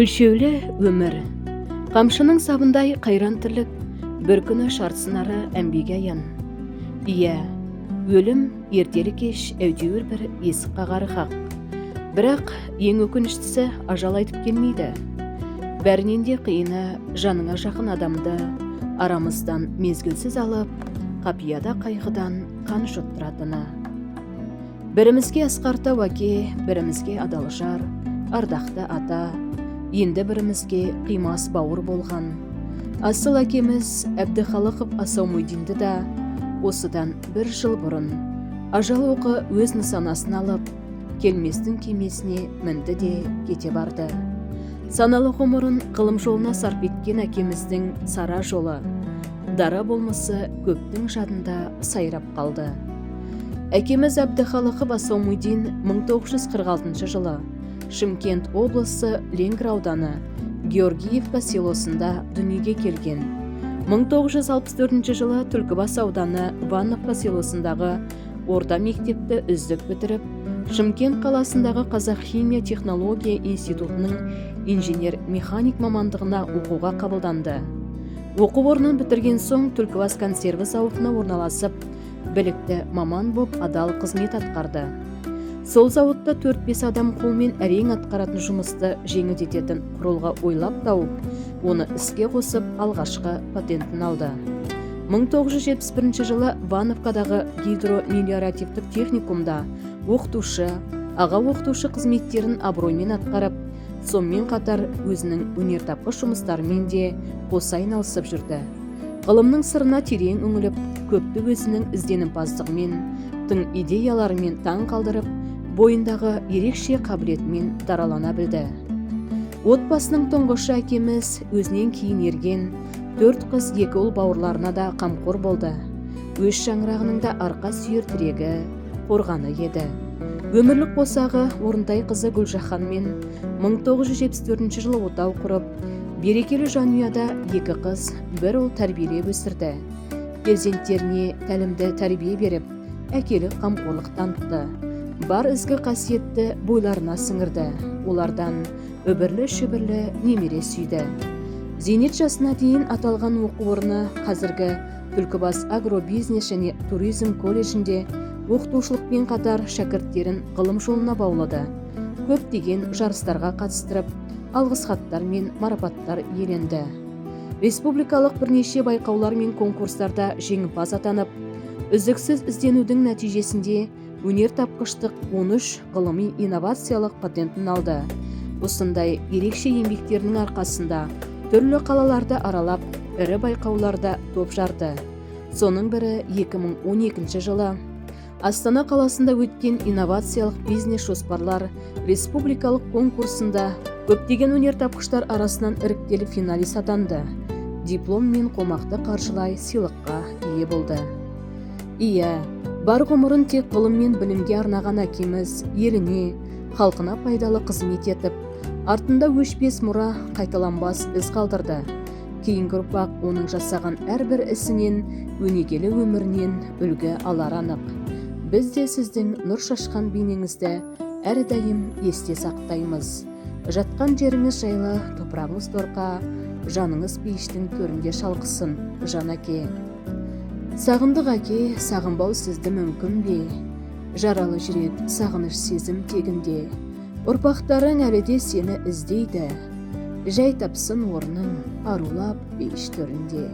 Өлшеулі өмір. Қамшының сабындай қайран тірлік, бір күні шартсынары әмбеге аян. Ия, өлім ертелі кеш әйтеуір бір есік қағары хақ. Бірақ ең өкініштісі ажал айтып келмейді. Бәрінен де қиыны жаныңа жақын адамды арамыздан мезгілсіз алып, қапияда қайғыдан қан жұттыратыны. Бірімізге асқартау әке, бірімізге адал жар, ардақты ата, енді бірімізге қимас бауыр болған. Асыл әкеміз Әбдіхалықов Асаумидинді да осыдан 1 жыл бұрын ажал оғы өз нысанасын алып, келместің кемесіне мінді де кете барды. Саналы ғұмырын ғылым жолына сарп еткен әкеміздің сара жолы, дара болмысы көптің жадында сайрап қалды. Әкеміз Әбдіхалықов Асаумидин 1946 жылы Шымкент облысы Ленгір ауданы Георгиевка селосында дүниеге келген. 1964 жылы Түлкібас ауданы Ванновка селосындағы орта мектепті үздік бітіріп, Шымкент қаласындағы Қазақ химия технология институтының инженер-механик мамандығына оқуға қабылданды. Оқу орнын бітірген соң Түлкібас консерві зауытына орналасып, білікті маман боп адал қызмет атқарды. Сол зауытта 4-5 адам қолмен әрең атқаратын жұмысты жеңілдететін құрылғы ойлап тауып, оны іске қосып алғашқы патентін алды. 1971 жылы Вановкадағы гидромелиоративтік техникумда оқытушы, аға оқытушы қызметтерін абыроймен атқарып, сонымен қатар өзінің өнертапқыш жұмыстарымен де қоса айналысып жүрді. Ғылымның сырына терең үңіліп, көпті өзінің ізденімпаздығымен, тың идеяларымен таң қалдырып, бойындағы ерекше қабілетімен даралана білді. Отбасының тұңғышы әкеміз өзінен кейін ерген 4 қыз 2 ұл бауырларына да қамқор болды. Өз шаңырағының да арқа сүйер тірегі, қорғаны еді. Өмірлік қосағы Орынтай қызы Гүлжаханмен 1974 жылы отау құрып, берекелі жанұяда 2 қыз, 1 ұл тәрбиелеп өсірді. Перзенттеріне тәлімді тәрбие беріп, әкелік қамқорлық танытты. Бар ізгі қасиетті бойларына сіңірді. Олардан үбірлі-шүбірлі немере сүйді. Зейнет жасына дейін аталған оқу орны қазіргі Түлкібас агробизнес және туризм колледжінде оқытушылықпен қатар шәкірттерін ғылым жолына баулады. Көптеген жарыстарға қатыстырып, алғыс хаттар мен марапаттар иеленді. Республикалық бірнеше байқаулар мен конкурстарда жеңімпаз атанып, үздіксіз ізденудің нәтижесінде өнертапқыштық 13 ғылыми инновациялық патентін алды. Осындай ерекше еңбектерінің арқасында түрлі қалаларды аралап, ірі байқауларда топ жарды. Соның бірі 2012 жылы Астана қаласында өткен инновациялық бизнес жоспарлар республикалық конкурсында көптеген өнертапқыштар арасынан іріктеліп финалист атанды. Диплом мен қомақты қаржылай сыйлыққа ие болды. Ия, бар ғұмырын тек ғылым мен білімге арнаған әкеміз еліне, халқына пайдалы қызмет етіп, артында өшпес мұра, қайталанбас із қалдырды. Кейінгі ұрпақ оның жасаған әрбір ісінен, өнегелі өмірінен үлгі алар анық. Біз де сіздің нұр шашқан бейнеңізді әрдайым есте сақтаймыз. Жатқан жеріңіз жайлы, топырағыңыз торқа, жаныңыз пейіштің төрінде шалқысын, жан әке. Сағындық әке, сағынбау сізді мүмкін бе? Жаралы жүрек сағыныш сезім тегінде. Ұрпақтарың әлі де сені іздейді. Жай тапсын орның арулап пейіш төрінде.